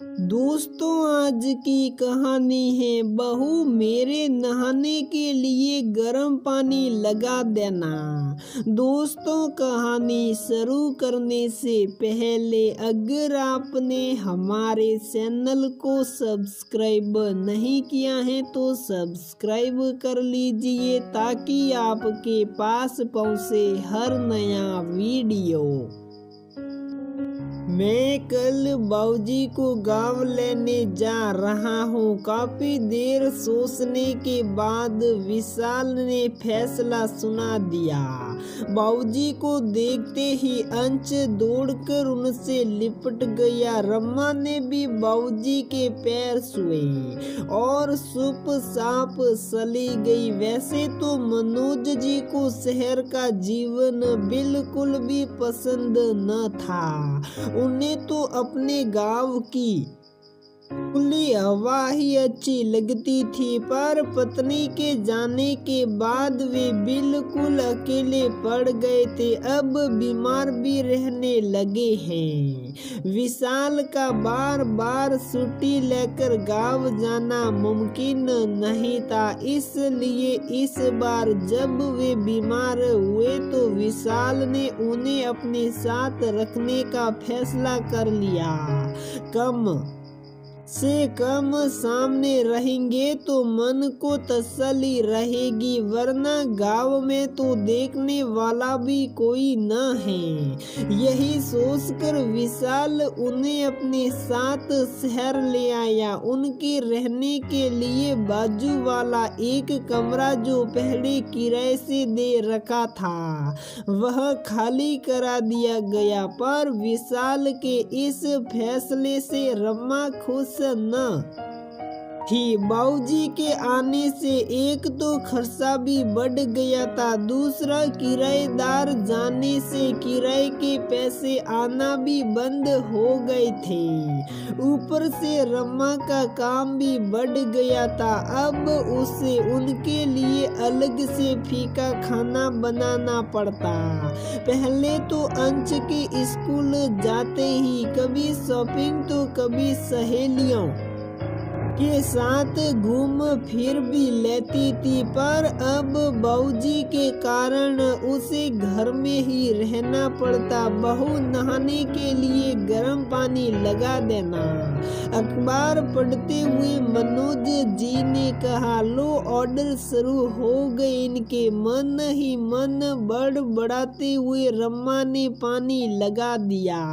दोस्तों, आज की कहानी है बहू मेरे नहाने के लिए गर्म पानी लगा देना। दोस्तों, कहानी शुरू करने से पहले अगर आपने हमारे चैनल को सब्सक्राइब नहीं किया है तो सब्सक्राइब कर लीजिए ताकि आपके पास पहुंचे हर नया वीडियो। मैं कल बाबूजी को गाँव लेने जा रहा हूँ। काफी देर सोचने के बाद विशाल ने फैसला सुना दिया। बाबूजी को देखते ही अंश दौड़कर उनसे लिपट गया। रम्मा ने भी बाबूजी के पैर छुए और चुप चाप चली गई। वैसे तो मनोज जी को शहर का जीवन बिल्कुल भी पसंद न था। उन्हें तो अपने गांव की खुली हवा ही अच्छी लगती थी, पर पत्नी के जाने के बाद वे बिल्कुल अकेले पड़ गए थे। अब बीमार भी रहने लगे हैं। विशाल का बार बार छुट्टी लेकर गांव जाना मुमकिन नहीं था, इसलिए इस बार जब वे बीमार हुए तो विशाल ने उन्हें अपने साथ रखने का फैसला कर लिया। कम से कम सामने रहेंगे तो मन को तसल्ली रहेगी, वरना गांव में तो देखने वाला भी कोई न है। यही सोचकर विशाल उन्हें अपने साथ शहर ले आया। उनके रहने के लिए बाजू वाला एक कमरा जो पहले किराए से दे रखा था वह खाली करा दिया गया, पर विशाल के इस फैसले से रम्मा खुश न थी। बाबूजी के आने से एक तो खर्चा भी बढ़ गया था, दूसरा किराएदार जाने से किराए के पैसे आना भी बंद हो गए थे। ऊपर से रम्मा का काम भी बढ़ गया था। अब उसे उनके लिए अलग से फीका खाना बनाना पड़ता। पहले तो अंश के स्कूल जाते ही कभी शॉपिंग तो कभी सहेलियों के साथ घूम फिर भी लेती थी, पर अब बाबूजी के कारण उसे घर में ही रहना पड़ता। बहू नहाने के लिए गर्म पानी लगा देना। अखबार पढ़ते हुए मनोज जी ने कहा, लो ऑर्डर शुरू हो गए इनके। मन ही मन बड़बड़ाते हुए रम्मा ने पानी लगा दिया।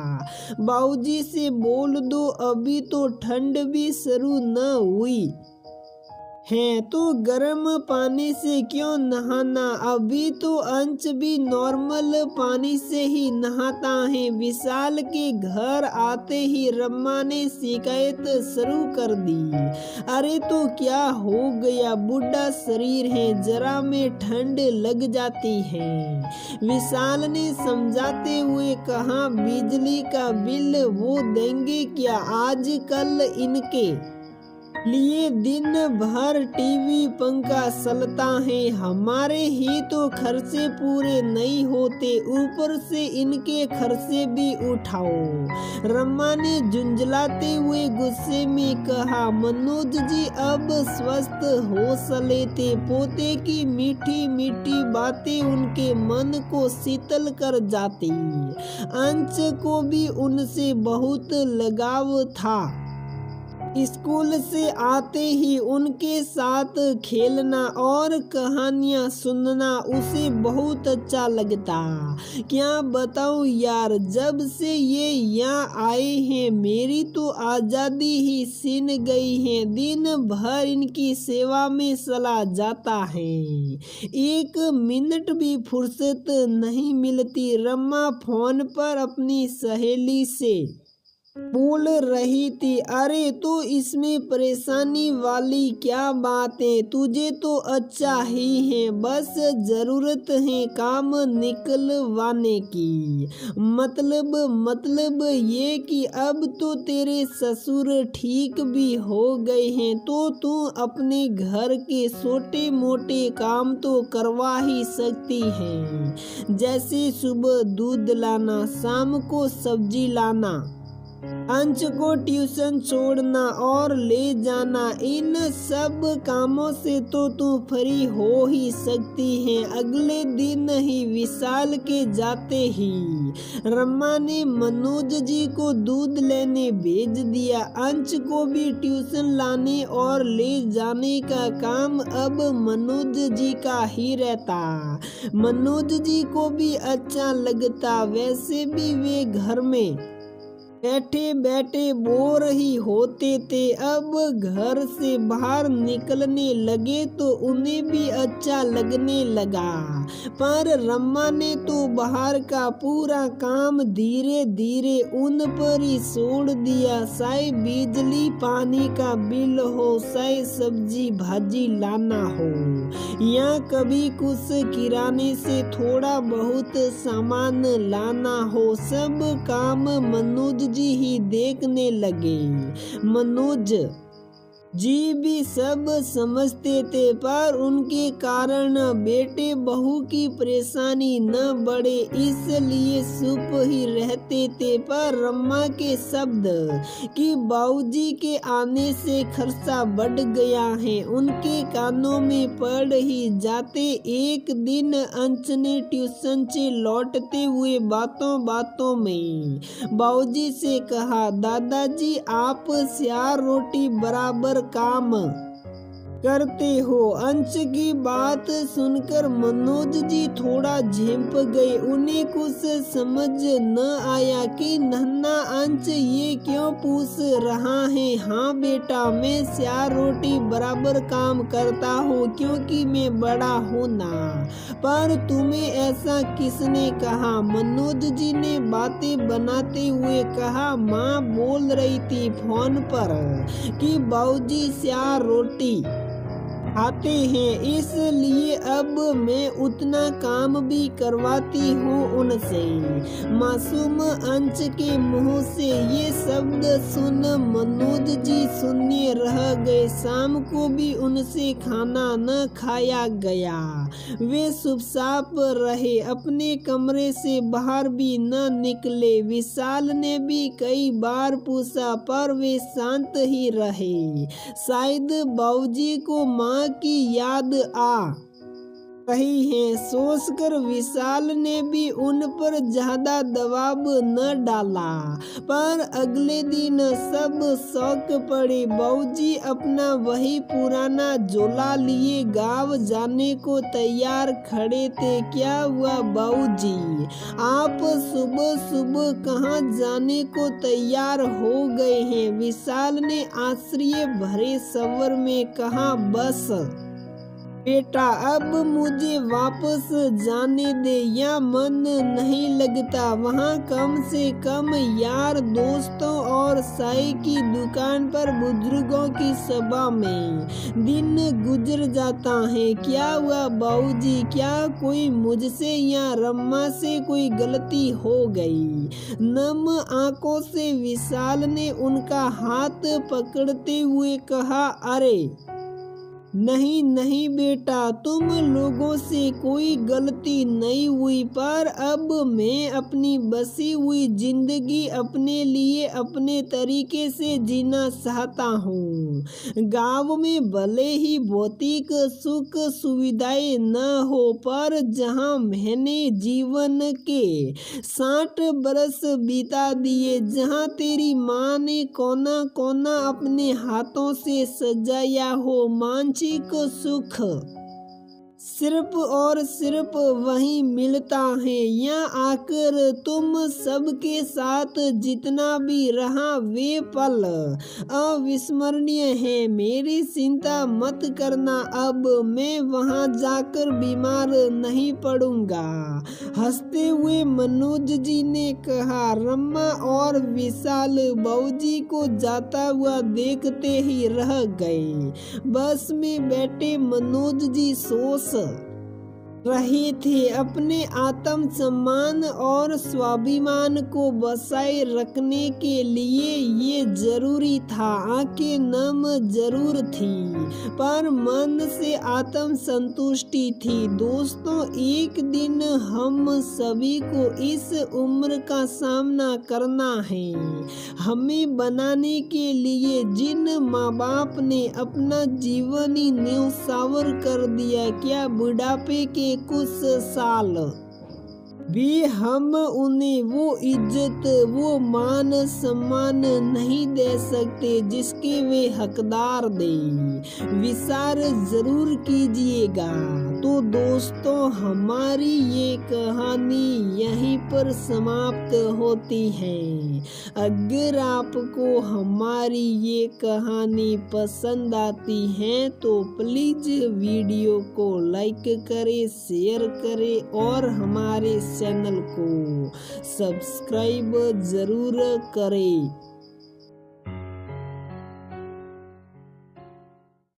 बाबूजी से बोल दो अभी तो ठंड भी शुरू न हुई है तो गर्म पानी से क्यों नहाना। अभी तो अंश भी नॉर्मल पानी से ही नहाता है। विशाल के घर आते ही रम्मा ने शिकायत शुरू कर दी। अरे तो क्या हो गया, बूढ़ा शरीर है, जरा में ठंड लग जाती है। विशाल ने समझाते हुए कहा, बिजली का बिल वो देंगे क्या, आजकल इनके लिए दिन भर टीवी पंखा चलता है, हमारे ही तो खर्चे पूरे नहीं होते, ऊपर से इनके खर्चे भी उठाओ। रम्मा ने झुंझलाते हुए गुस्से में कहा, मनोज जी अब स्वस्थ हो चले थे। पोते की मीठी मीठी बातें उनके मन को शीतल कर जाती। अंश को भी उनसे बहुत लगाव था। स्कूल से आते ही उनके साथ खेलना और कहानियां सुनना उसे बहुत अच्छा लगता। क्या बताऊं यार, जब से ये यहाँ आए हैं मेरी तो आज़ादी ही छीन गई है। दिन भर इनकी सेवा में चला जाता है, एक मिनट भी फुर्सत नहीं मिलती। रम्मा फोन पर अपनी सहेली से बोल रही थी, अरे तो इसमें परेशानी वाली क्या बात है, तुझे तो अच्छा ही है, बस जरूरत है काम निकलवाने की। मतलब ये कि अब तो तेरे ससुर ठीक भी हो गए हैं तो तू अपने घर के छोटे मोटे काम तो करवा ही सकती है, जैसे सुबह दूध लाना, शाम को सब्जी लाना, अंश को ट्यूशन छोड़ना और ले जाना, इन सब कामों से तो तू फ्री हो ही सकती है। अगले दिन ही विशाल के जाते ही रमा ने मनोज जी को दूध लेने भेज दिया। अंश को भी ट्यूशन लाने और ले जाने का काम अब मनोज जी का ही रहता। मनोज जी को भी अच्छा लगता, वैसे भी वे घर में बैठे बैठे बोर ही होते थे। अब घर से बाहर निकलने लगे तो उन्हें भी अच्छा लगने लगा। पर रमा ने तो बाहर का पूरा काम धीरे धीरे उन पर ही छोड़ दिया। चाहे बिजली पानी का बिल हो, चाहे सब्जी भाजी लाना हो, या कभी कुछ किराने से थोड़ा बहुत सामान लाना हो, सब काम मनोज जी ही देखने लगे। मनोज जी भी सब समझते थे, पर उनके कारण बेटे बहू की परेशानी न बढ़े इसलिए चुप ही रहते थे। पर रमा के शब्द कि बाबूजी के आने से खर्चा बढ़ गया है उनके कानों में पड़ ही जाते। एक दिन अंश ने ट्यूशन से लौटते हुए बातों बातों में बाबूजी से कहा, दादाजी आप 4 रोटी बराबर काम करते हो। अंश की बात सुनकर मनोज जी थोड़ा झेंप गए। उन्हें कुछ समझ न आया कि नन्हा अंश ये क्यों पूछ रहा है। हाँ बेटा, मैं 4 रोटी बराबर काम करता हूँ क्योंकि मैं बड़ा हूँ ना। पर तुम्हें ऐसा किसने कहा? मनोज जी ने बातें बनाते हुए कहा, माँ बोल रही थी फोन पर कि बाबूजी 4 रोटी खाते हैं, इसलिए अब मैं उतना काम भी करवाती हूँ उनसे। मासूम अंश के मुंह से ये शब्द सुन मनोज जी शून्य रह गए। शाम को भी उनसे खाना न खाया गया। वे चुपचाप रहे, अपने कमरे से बाहर भी न निकले। विशाल ने भी कई बार पूछा पर वे शांत ही रहे। शायद बाबूजी को माँ की याद आ रही है, सोचकर विशाल ने भी उन पर ज्यादा दबाव न डाला। पर अगले दिन सब शौक पड़े। बाबूजी अपना वही पुराना झोला लिए गांव जाने को तैयार खड़े थे। क्या हुआ बाबूजी, आप सुबह सुबह कहाँ जाने को तैयार हो गए हैं? विशाल ने आश्चर्य भरे स्वर में कहा, बस बेटा अब मुझे वापस जाने दे, या मन नहीं लगता। वहाँ कम से कम यार दोस्तों और चाय की दुकान पर बुजुर्गों की सभा में दिन गुजर जाता है। क्या हुआ बाबूजी, क्या कोई मुझसे या रमा से कोई गलती हो गई? नम आंखों से विशाल ने उनका हाथ पकड़ते हुए कहा, अरे नहीं नहीं बेटा, तुम लोगों से कोई गलती नहीं हुई, पर अब मैं अपनी बसी हुई जिंदगी अपने लिए अपने तरीके से जीना चाहता हूँ। गांव में भले ही भौतिक सुख सुविधाएं न हो, पर जहाँ मैंने जीवन के 60 बरस बिता दिए, जहाँ तेरी माँ ने कोना कोना अपने हाथों से सजाया हो, मानसिक सुख सिर्फ और सिर्फ वही मिलता है। यहाँ आकर तुम सबके साथ जितना भी रहा वे पल अविस्मरणीय है। मेरी चिंता मत करना, अब मैं वहाँ जाकर बीमार नहीं पड़ूंगा। हंसते हुए मनोज जी ने कहा। रमा और विशाल बाबूजी को जाता हुआ देखते ही रह गए। बस में बैठे मनोज जी सोच रहे थे। अपने आत्म सम्मान और स्वाभिमान को बचाए रखने के लिए ये जरूरी था। आंखें नम जरूर थी पर मन से आत्म संतुष्टि थी। दोस्तों, एक दिन हम सभी को इस उम्र का सामना करना है। हमें बनाने के लिए जिन माँ बाप ने अपना जीवन ही न्यौछावर कर दिया, क्या बुढ़ापे के कुछ साल भी हम उन्हें वो इज्जत, वो मान सम्मान नहीं दे सकते जिसके वे हकदार थे? विचार जरूर कीजिएगा। तो दोस्तों, हमारी ये कहानी यहीं पर समाप्त होती है। अगर आपको हमारी ये कहानी पसंद आती है तो प्लीज वीडियो को लाइक करें, शेयर करें और हमारे चैनल को सब्सक्राइब जरूर करें।